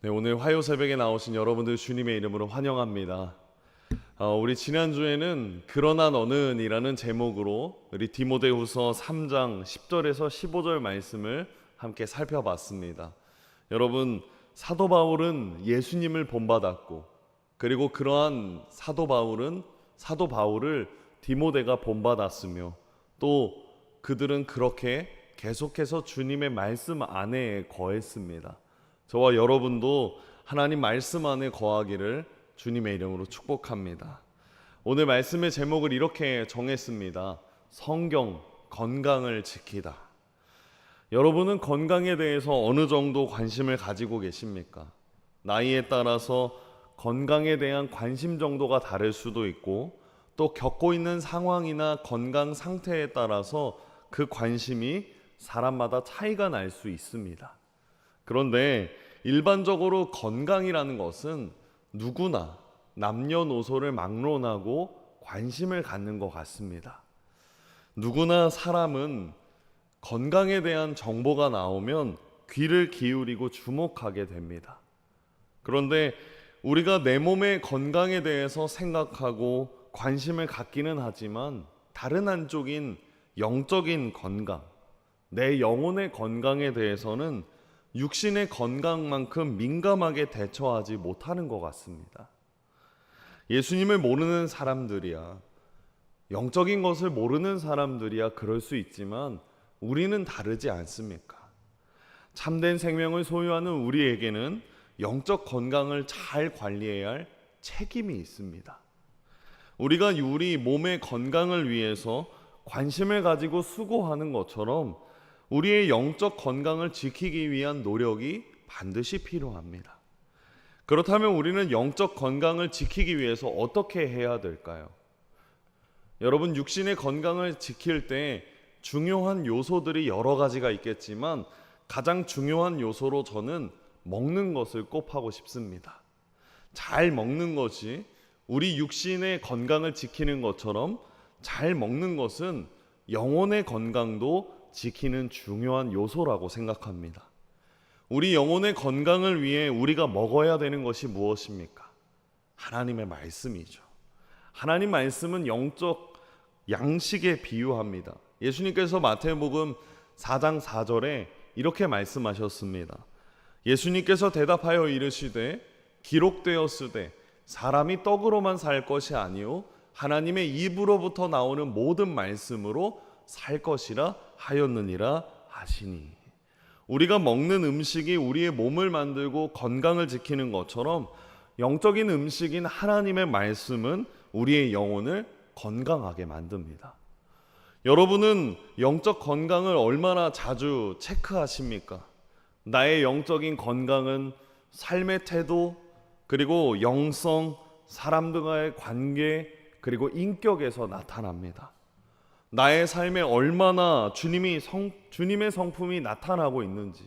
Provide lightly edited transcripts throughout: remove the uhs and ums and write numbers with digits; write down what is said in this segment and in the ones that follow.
네, 오늘 화요 새벽에 나오신 여러분들 주님의 이름으로 환영합니다. 우리 지난주에는 그러나 너는 이라는 제목으로 우리 디모데후서 3장 10절에서 15절 말씀을 함께 살펴봤습니다. 여러분, 사도 바울은 예수님을 본받았고, 그리고 그러한 사도 바울을 디모데가 본받았으며, 또 그들은 그렇게 계속해서 주님의 말씀 안에 거했습니다. 저와 여러분도 하나님 말씀 안에 거하기를 주님의 이름으로 축복합니다. 오늘 말씀의 제목을 이렇게 정했습니다. 성경, 건강을 지키다. 여러분은 건강에 대해서 어느 정도 관심을 가지고 계십니까? 나이에 따라서 건강에 대한 관심 정도가 다를 수도 있고, 또 겪고 있는 상황이나 건강 상태에 따라서 그 관심이 사람마다 차이가 날 수 있습니다. 그런데 일반적으로 건강이라는 것은 누구나 남녀노소를 막론하고 관심을 갖는 것 같습니다. 누구나 사람은 건강에 대한 정보가 나오면 귀를 기울이고 주목하게 됩니다. 그런데 우리가 내 몸의 건강에 대해서 생각하고 관심을 갖기는 하지만, 다른 한쪽인 영적인 건강, 내 영혼의 건강에 대해서는 육신의 건강만큼 민감하게 대처하지 못하는 것 같습니다. 예수님을 모르는 사람들이야, 영적인 것을 모르는 사람들이야 그럴 수 있지만, 우리는 다르지 않습니까? 참된 생명을 소유하는 우리에게는 영적 건강을 잘 관리해야 할 책임이 있습니다. 우리가 우리 몸의 건강을 위해서 관심을 가지고 수고하는 것처럼 우리의 영적 건강을 지키기 위한 노력이 반드시 필요합니다. 그렇다면 우리는 영적 건강을 지키기 위해서 어떻게 해야 될까요? 여러분, 육신의 건강을 지킬 때 중요한 요소들이 여러 가지가 있겠지만, 가장 중요한 요소로 저는 먹는 것을 꼽하고 싶습니다. 잘 먹는 것이 우리 육신의 건강을 지키는 것처럼, 잘 먹는 것은 영혼의 건강도 지키는 중요한 요소라고 생각합니다. 우리 영혼의 건강을 위해 우리가 먹어야 되는 것이 무엇입니까? 하나님의 말씀이죠. 하나님 말씀은 영적 양식에 비유합니다. 예수님께서 마태복음 4장 4절에 이렇게 말씀하셨습니다. 예수님께서 대답하여 이르시되 기록되었으되 사람이 떡으로만 살 것이 아니요 하나님의 입으로부터 나오는 모든 말씀으로 살 것이라 하였느니라 하시니. 우리가 먹는 음식이 우리의 몸을 만들고 건강을 지키는 것처럼, 영적인 음식인 하나님의 말씀은 우리의 영혼을 건강하게 만듭니다. 여러분은 영적 건강을 얼마나 자주 체크하십니까? 나의 영적인 건강은 삶의 태도, 그리고 영성, 사람들과의 관계, 그리고 인격에서 나타납니다. 나의 삶에 얼마나 주님의 성품이 나타나고 있는지,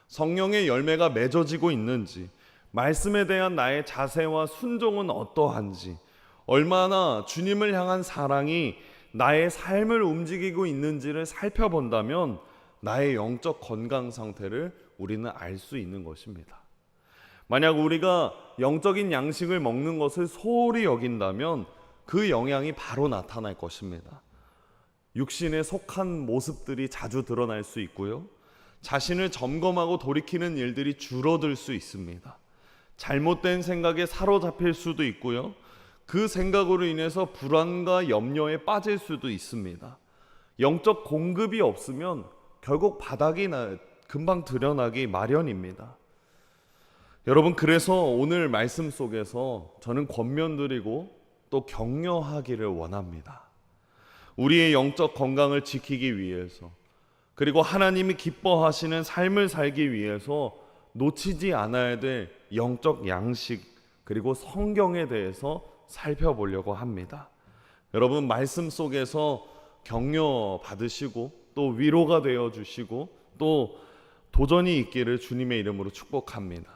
성령의 열매가 맺어지고 있는지, 말씀에 대한 나의 자세와 순종은 어떠한지, 얼마나 주님을 향한 사랑이 나의 삶을 움직이고 있는지를 살펴본다면 나의 영적 건강 상태를 우리는 알 수 있는 것입니다. 만약 우리가 영적인 양식을 먹는 것을 소홀히 여긴다면 그 영향이 바로 나타날 것입니다. 육신에 속한 모습들이 자주 드러날 수 있고요, 자신을 점검하고 돌이키는 일들이 줄어들 수 있습니다. 잘못된 생각에 사로잡힐 수도 있고요, 그 생각으로 인해서 불안과 염려에 빠질 수도 있습니다. 영적 공급이 없으면 결국 바닥이 금방 드러나기 마련입니다. 여러분, 그래서 오늘 말씀 속에서 저는 권면드리고 또 격려하기를 원합니다. 우리의 영적 건강을 지키기 위해서, 그리고 하나님이 기뻐하시는 삶을 살기 위해서 놓치지 않아야 될 영적 양식, 그리고 성경에 대해서 살펴보려고 합니다. 여러분, 말씀 속에서 격려 받으시고 또 위로가 되어 주시고 또 도전이 있기를 주님의 이름으로 축복합니다.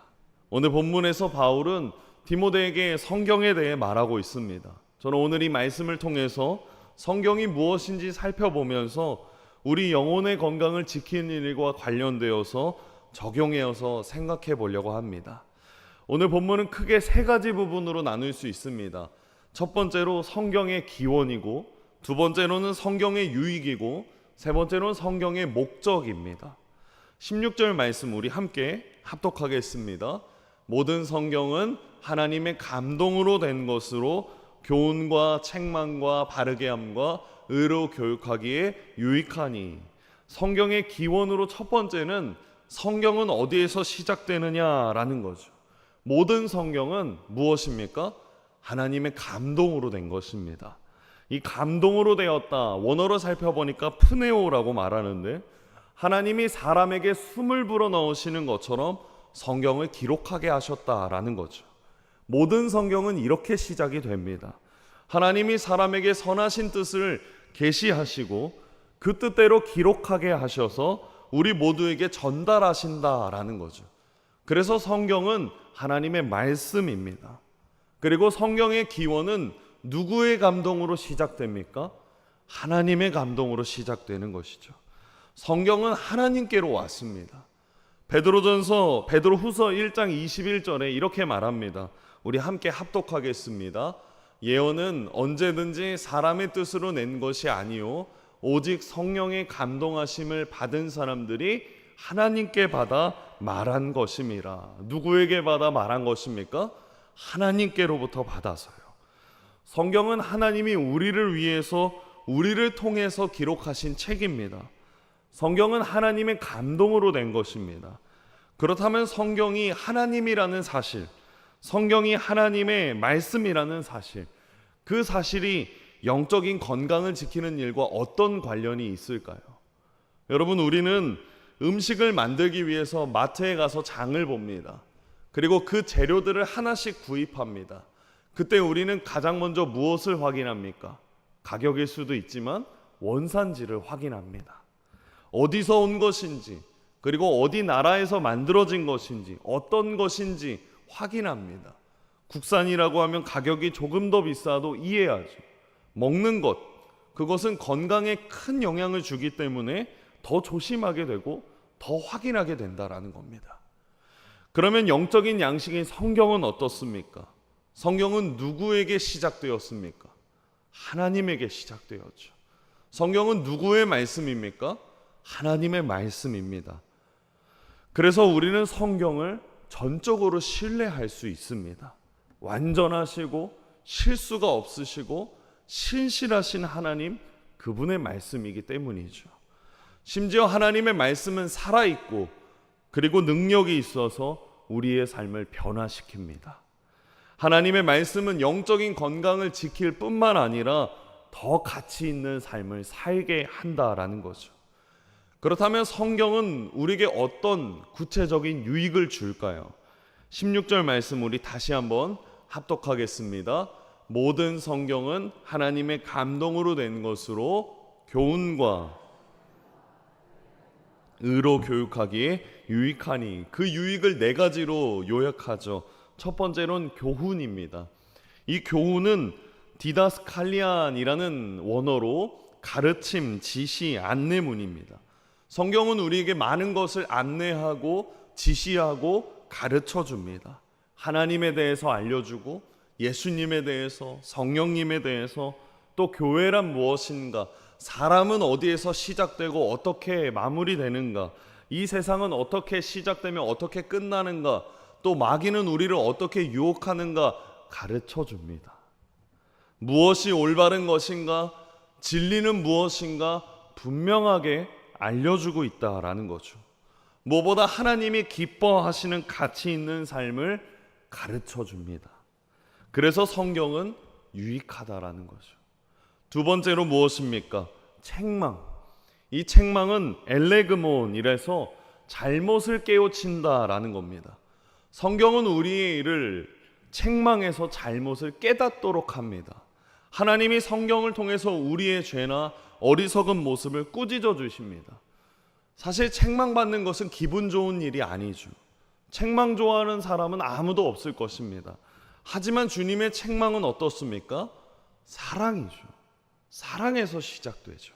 오늘 본문에서 바울은 디모데에게 성경에 대해 말하고 있습니다. 저는 오늘 이 말씀을 통해서 성경이 무엇인지 살펴보면서 우리 영혼의 건강을 지키는 일과 관련되어서 적용해서 생각해 보려고 합니다. 오늘 본문은 크게 세 가지 부분으로 나눌 수 있습니다. 첫 번째로 성경의 기원이고, 두 번째로는 성경의 유익이고, 세 번째로는 성경의 목적입니다. 16절 말씀 우리 함께 합독하겠습니다. 모든 성경은 하나님의 감동으로 된 것으로 교훈과 책망과 바르게 함과 의로 교육하기에 유익하니. 성경의 기원으로 첫 번째는 성경은 어디에서 시작되느냐라는 거죠. 모든 성경은 무엇입니까? 하나님의 감동으로 된 것입니다. 이 감동으로 되었다, 원어로 살펴보니까 푸네오라고 말하는데, 하나님이 사람에게 숨을 불어넣으시는 것처럼 성경을 기록하게 하셨다라는 거죠. 모든 성경은 이렇게 시작이 됩니다. 하나님이 사람에게 선하신 뜻을 계시하시고 그 뜻대로 기록하게 하셔서 우리 모두에게 전달하신다라는 거죠. 그래서 성경은 하나님의 말씀입니다. 그리고 성경의 기원은 누구의 감동으로 시작됩니까? 하나님의 감동으로 시작되는 것이죠. 성경은 하나님께로 왔습니다. 베드로후서 1장 21절에 이렇게 말합니다. 우리 함께 합독하겠습니다. 예언은 언제든지 사람의 뜻으로 낸 것이 아니요 오직 성령의 감동하심을 받은 사람들이 하나님께 받아 말한 것임이라. 누구에게 받아 말한 것입니까? 하나님께로부터 받아서요. 성경은 하나님이 우리를 위해서, 우리를 통해서 기록하신 책입니다. 성경은 하나님의 감동으로 된 것입니다. 그렇다면 성경이 하나님이라는 사실, 성경이 하나님의 말씀이라는 사실, 그 사실이 영적인 건강을 지키는 일과 어떤 관련이 있을까요? 여러분, 우리는 음식을 만들기 위해서 마트에 가서 장을 봅니다. 그리고 그 재료들을 하나씩 구입합니다. 그때 우리는 가장 먼저 무엇을 확인합니까? 가격일 수도 있지만 원산지를 확인합니다. 어디서 온 것인지, 그리고 어디 나라에서 만들어진 것인지, 어떤 것인지 확인합니다. 국산이라고 하면 가격이 조금 더 비싸도 이해하죠. 먹는 것, 그것은 건강에 큰 영향을 주기 때문에 더 조심하게 되고 더 확인하게 된다라는 겁니다. 그러면 영적인 양식인 성경은 어떻습니까? 성경은 누구에게 시작되었습니까? 하나님에게 시작되었죠. 성경은 누구의 말씀입니까? 하나님의 말씀입니다. 그래서 우리는 성경을 전적으로 신뢰할 수 있습니다. 완전하시고 실수가 없으시고 신실하신 하나님, 그분의 말씀이기 때문이죠. 심지어 하나님의 말씀은 살아있고 그리고 능력이 있어서 우리의 삶을 변화시킵니다. 하나님의 말씀은 영적인 건강을 지킬 뿐만 아니라 더 가치 있는 삶을 살게 한다라는 거죠. 그렇다면 성경은 우리에게 어떤 구체적인 유익을 줄까요? 16절 말씀 우리 다시 한번 합독하겠습니다. 모든 성경은 하나님의 감동으로 된 것으로 교훈과 의로 교육하기에 유익하니. 그 유익을 네 가지로 요약하죠. 첫 번째로는 교훈입니다. 이 교훈은 디다스칼리안이라는 원어로 가르침, 지시, 안내문입니다. 성경은 우리에게 많은 것을 안내하고 지시하고 가르쳐 줍니다. 하나님에 대해서 알려주고 예수님에 대해서, 성령님에 대해서, 또 교회란 무엇인가, 사람은 어디에서 시작되고 어떻게 마무리되는가, 이 세상은 어떻게 시작되며 어떻게 끝나는가, 또 마귀는 우리를 어떻게 유혹하는가 가르쳐 줍니다. 무엇이 올바른 것인가, 진리는 무엇인가 분명하게 알려주고 있다라는 거죠. 무엇보다 하나님이 기뻐하시는 가치 있는 삶을 가르쳐 줍니다. 그래서 성경은 유익하다라는 거죠. 두 번째로 무엇입니까? 책망. 이 책망은 엘레그몬이라서 잘못을 깨우친다라는 겁니다. 성경은 우리를 책망해서 잘못을 깨닫도록 합니다. 하나님이 성경을 통해서 우리의 죄나 어리석은 모습을 꾸짖어 주십니다. 사실 책망받는 것은 기분 좋은 일이 아니죠. 책망 좋아하는 사람은 아무도 없을 것입니다. 하지만 주님의 책망은 어떻습니까? 사랑이죠. 사랑에서 시작되죠.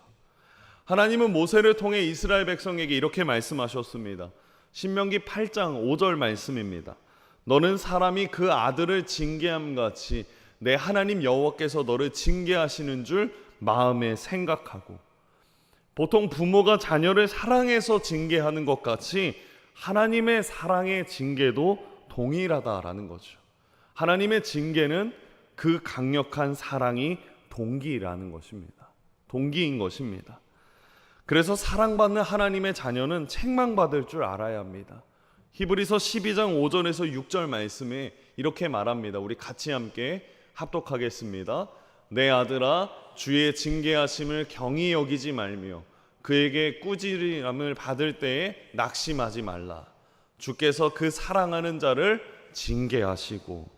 하나님은 모세를 통해 이스라엘 백성에게 이렇게 말씀하셨습니다. 신명기 8장 5절 말씀입니다. 너는 사람이 그 아들을 징계함 같이 내 하나님 여호와께서 너를 징계하시는 줄 마음에 생각하고, 보통 부모가 자녀를 사랑해서 징계하는 것 같이 하나님의 사랑의 징계도 동일하다라는 거죠. 하나님의 징계는 그 강력한 사랑이 동기라는 것입니다. 동기인 것입니다. 그래서 사랑받는 하나님의 자녀는 책망받을 줄 알아야 합니다. 히브리서 12장 5절에서 6절 말씀에 이렇게 말합니다. 우리 같이 함께 합독하겠습니다. 내 아들아, 주의 징계하심을 경히 여기지 말며 그에게 꾸지람을 받을 때에 낙심하지 말라. 주께서 그 사랑하는 자를 징계하시고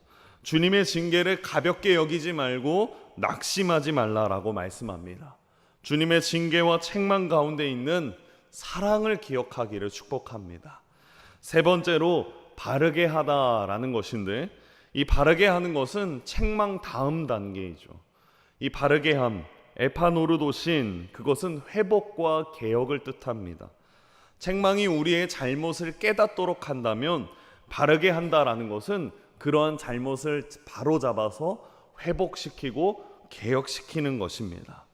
주님의 징계를 가볍게 여기지 말고 낙심하지 말라라고 말씀합니다. 주님의 징계와 책망 가운데 있는 사랑을 기억하기를 축복합니다. 세 번째로 바르게 하다라는 것인데, 이 바르게 하는 것은 책망 다음 단계이죠. 이 바르게 함, 에파노르도신, 그것은 회복과 개혁을 뜻합니다. 책망이 우리의 잘못을 깨닫도록 한다면 바르게 한다라는 것은 그러한 잘못을 바로잡아서 회복시키고 개혁시키는 것입니다.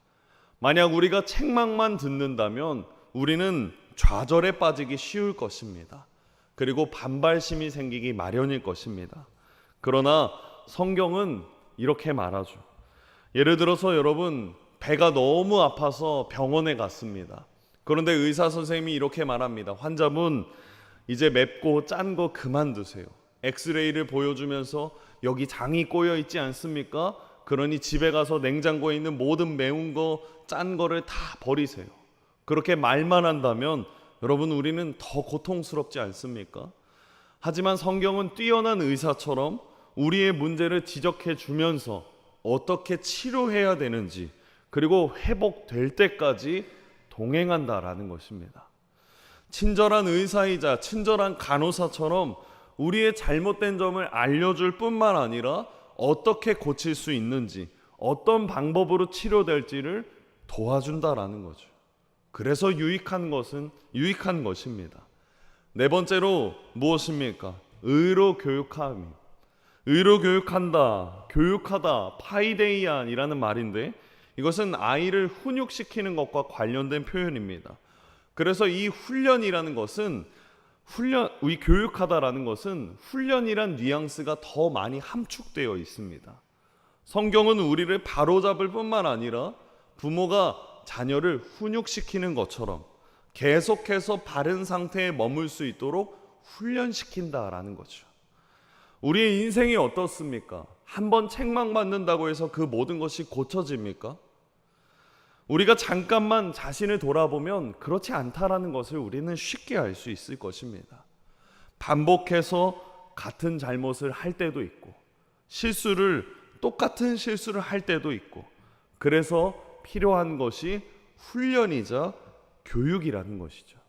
만약 우리가 책망만 듣는다면 우리는 좌절에 빠지기 쉬울 것입니다. 그리고 반발심이 생기기 마련일 것입니다. 그러나 성경은 이렇게 말하죠. 예를 들어서 여러분, 배가 너무 아파서 병원에 갔습니다. 그런데 의사 선생님이 이렇게 말합니다. 환자분, 이제 맵고 짠 거 그만 드세요. 엑스레이를 보여주면서 여기 장이 꼬여 있지 않습니까? 그러니 집에 가서 냉장고에 있는 모든 매운 거, 짠 거를 다 버리세요. 그렇게 말만 한다면 여러분, 우리는 더 고통스럽지 않습니까? 하지만 성경은 뛰어난 의사처럼 우리의 문제를 지적해 주면서 어떻게 치료해야 되는지, 그리고 회복될 때까지 동행한다라는 것입니다. 친절한 의사이자 친절한 간호사처럼 우리의 잘못된 점을 알려줄 뿐만 아니라 어떻게 고칠 수 있는지, 어떤 방법으로 치료될지를 도와준다라는 거죠. 그래서 유익한 것입니다. 네 번째로 무엇입니까? 의로 교육함. 의로 교육한다, 교육하다, 파이데이안이라는 말인데, 이것은 아이를 훈육시키는 것과 관련된 표현입니다. 그래서 이 훈련이라는 것은 이 교육하다라는 것은 훈련이란 뉘앙스가 더 많이 함축되어 있습니다. 성경은 우리를 바로잡을 뿐만 아니라 부모가 자녀를 훈육시키는 것처럼 계속해서 바른 상태에 머물 수 있도록 훈련시킨다라는 거죠. 우리의 인생이 어떻습니까? 한번 책망받는다고 해서 그 모든 것이 고쳐집니까? 우리가 잠깐만 자신을 돌아보면 그렇지 않다라는 것을 우리는 쉽게 알 수 있을 것입니다. 반복해서 같은 잘못을 할 때도 있고, 똑같은 실수를 할 때도 있고, 그래서 필요한 것이 훈련이자 교육이라는 것이죠.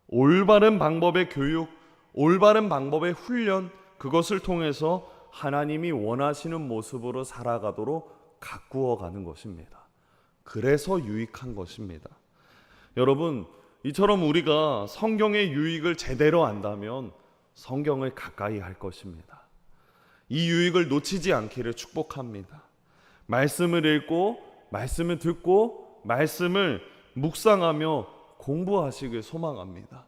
올바른 방법의 교육, 올바른 방법의 훈련, 그것을 통해서 하나님이 원하시는 모습으로 살아가도록 가꾸어 가는 것입니다. 그래서 유익한 것입니다. 여러분, 이처럼 우리가 성경의 유익을 제대로 안다면 성경을 가까이 할 것입니다. 이 유익을 놓치지 않기를 축복합니다. 말씀을 읽고, 말씀을 듣고, 말씀을 묵상하며 공부하시길 소망합니다.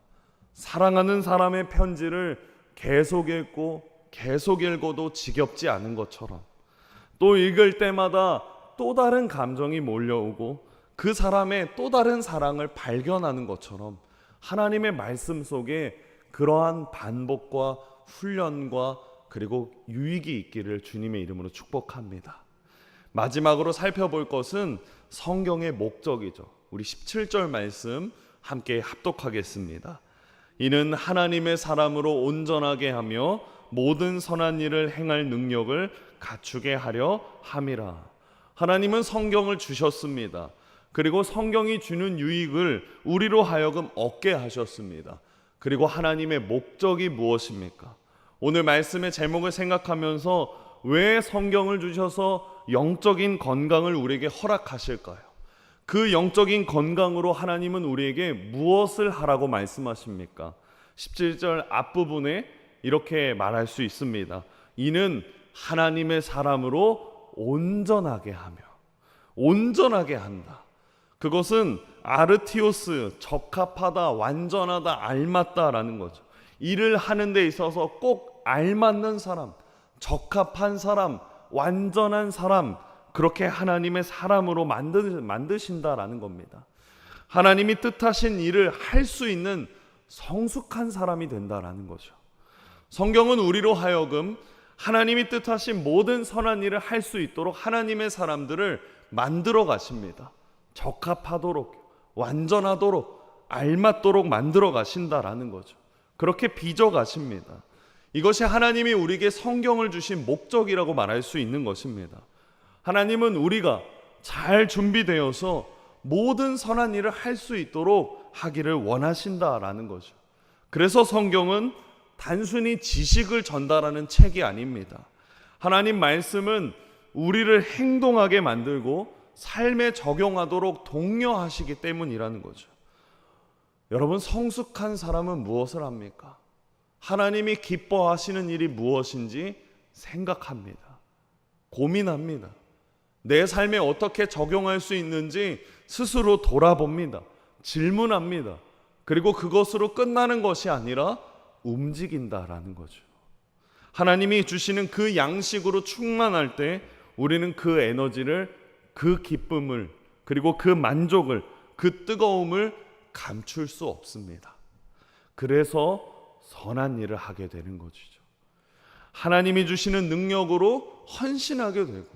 사랑하는 사람의 편지를 계속 읽고 계속 읽어도 지겹지 않은 것처럼, 또 읽을 때마다 또 다른 감정이 몰려오고 그 사람의 또 다른 사랑을 발견하는 것처럼 하나님의 말씀 속에 그러한 반복과 훈련과 그리고 유익이 있기를 주님의 이름으로 축복합니다. 마지막으로 살펴볼 것은 성경의 목적이죠. 우리 17절 말씀 함께 합독하겠습니다. 이는 하나님의 사람으로 온전하게 하며 모든 선한 일을 행할 능력을 갖추게 하려 함이라. 하나님은 성경을 주셨습니다. 그리고 성경이 주는 유익을 우리로 하여금 얻게 하셨습니다. 그리고 하나님의 목적이 무엇입니까? 오늘 말씀의 제목을 생각하면서 왜 성경을 주셔서 영적인 건강을 우리에게 허락하실까요? 그 영적인 건강으로 하나님은 우리에게 무엇을 하라고 말씀하십니까? 17절 앞부분에 이렇게 말할 수 있습니다. 이는 하나님의 사람으로 온전하게 하며, 온전하게 한다. 그것은 아르티오스, 적합하다, 완전하다, 알맞다라는 거죠. 일을 하는 데 있어서 꼭 알맞는 사람, 적합한 사람, 완전한 사람, 그렇게 하나님의 사람으로 만드신다라는 겁니다. 하나님이 뜻하신 일을 할 수 있는 성숙한 사람이 된다라는 거죠. 성경은 우리로 하여금 하나님이 뜻하신 모든 선한 일을 할 수 있도록 하나님의 사람들을 만들어 가십니다. 적합하도록, 완전하도록, 알맞도록 만들어 가신다라는 거죠. 그렇게 빚어 가십니다. 이것이 하나님이 우리에게 성경을 주신 목적이라고 말할 수 있는 것입니다. 하나님은 우리가 잘 준비되어서 모든 선한 일을 할 수 있도록 하기를 원하신다라는 거죠. 그래서 성경은 단순히 지식을 전달하는 책이 아닙니다. 하나님 말씀은 우리를 행동하게 만들고 삶에 적용하도록 독려하시기 때문이라는 거죠. 여러분, 성숙한 사람은 무엇을 합니까? 하나님이 기뻐하시는 일이 무엇인지 생각합니다. 고민합니다. 내 삶에 어떻게 적용할 수 있는지 스스로 돌아봅니다. 질문합니다. 그리고 그것으로 끝나는 것이 아니라 움직인다라는 거죠. 하나님이 주시는 그 양식으로 충만할 때 우리는 그 에너지를, 그 기쁨을, 그리고 그 만족을, 그 뜨거움을 감출 수 없습니다. 그래서 선한 일을 하게 되는 것이죠. 하나님이 주시는 능력으로 헌신하게 되고,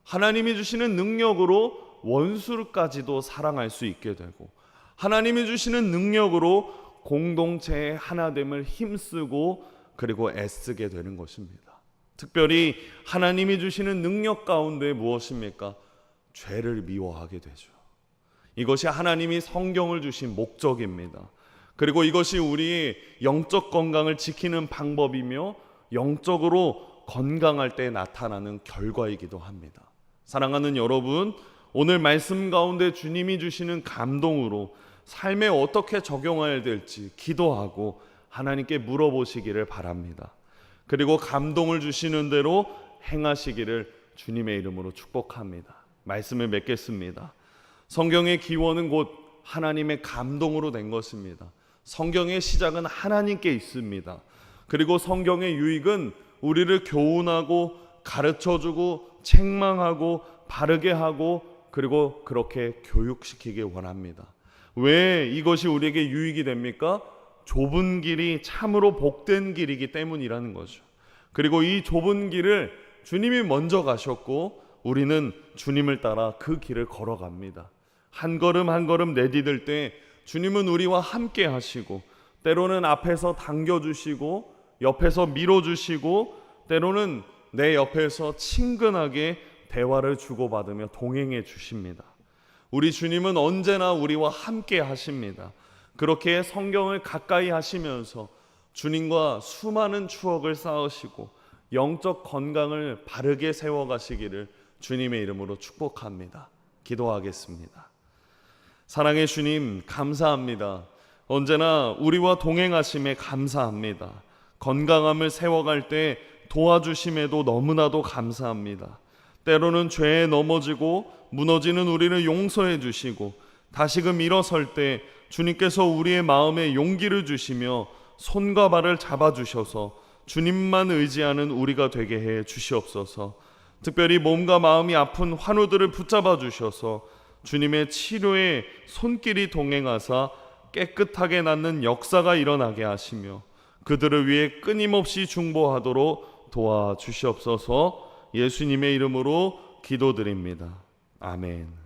하나님이 주시는 능력으로 원수까지도 사랑할 수 있게 되고, 하나님이 주시는 능력으로 공동체의 하나됨을 힘쓰고 그리고 애쓰게 되는 것입니다. 특별히 하나님이 주시는 능력 가운데 무엇입니까? 죄를 미워하게 되죠. 이것이 하나님이 성경을 주신 목적입니다. 그리고 이것이 우리의 영적 건강을 지키는 방법이며 영적으로 건강할 때 나타나는 결과이기도 합니다. 사랑하는 여러분, 오늘 말씀 가운데 주님이 주시는 감동으로 삶에 어떻게 적용해야 될지 기도하고 하나님께 물어보시기를 바랍니다. 그리고 감동을 주시는 대로 행하시기를 주님의 이름으로 축복합니다. 말씀을 맺겠습니다. 성경의 기원은 곧 하나님의 감동으로 된 것입니다. 성경의 시작은 하나님께 있습니다. 그리고 성경의 유익은 우리를 교훈하고 가르쳐주고 책망하고 바르게 하고 그리고 그렇게 교육시키길 원합니다. 왜 이것이 우리에게 유익이 됩니까? 좁은 길이 참으로 복된 길이기 때문이라는 거죠. 그리고 이 좁은 길을 주님이 먼저 가셨고 우리는 주님을 따라 그 길을 걸어갑니다. 한 걸음 한 걸음 내디딜 때 주님은 우리와 함께 하시고 때로는 앞에서 당겨주시고 옆에서 밀어주시고 때로는 내 옆에서 친근하게 대화를 주고받으며 동행해 주십니다. 우리 주님은 언제나 우리와 함께 하십니다. 그렇게 성경을 가까이 하시면서 주님과 수많은 추억을 쌓으시고 영적 건강을 바르게 세워가시기를 주님의 이름으로 축복합니다. 기도하겠습니다. 사랑의 주님, 감사합니다. 언제나 우리와 동행하심에 감사합니다. 건강함을 세워갈 때 도와주심에도 너무나도 감사합니다. 때로는 죄에 넘어지고 무너지는 우리를 용서해 주시고 다시금 일어설 때 주님께서 우리의 마음에 용기를 주시며 손과 발을 잡아주셔서 주님만 의지하는 우리가 되게 해 주시옵소서. 특별히 몸과 마음이 아픈 환우들을 붙잡아 주셔서 주님의 치료에 손길이 동행하사 깨끗하게 낫는 역사가 일어나게 하시며 그들을 위해 끊임없이 중보하도록 도와주시옵소서. 예수님의 이름으로 기도드립니다. 아멘.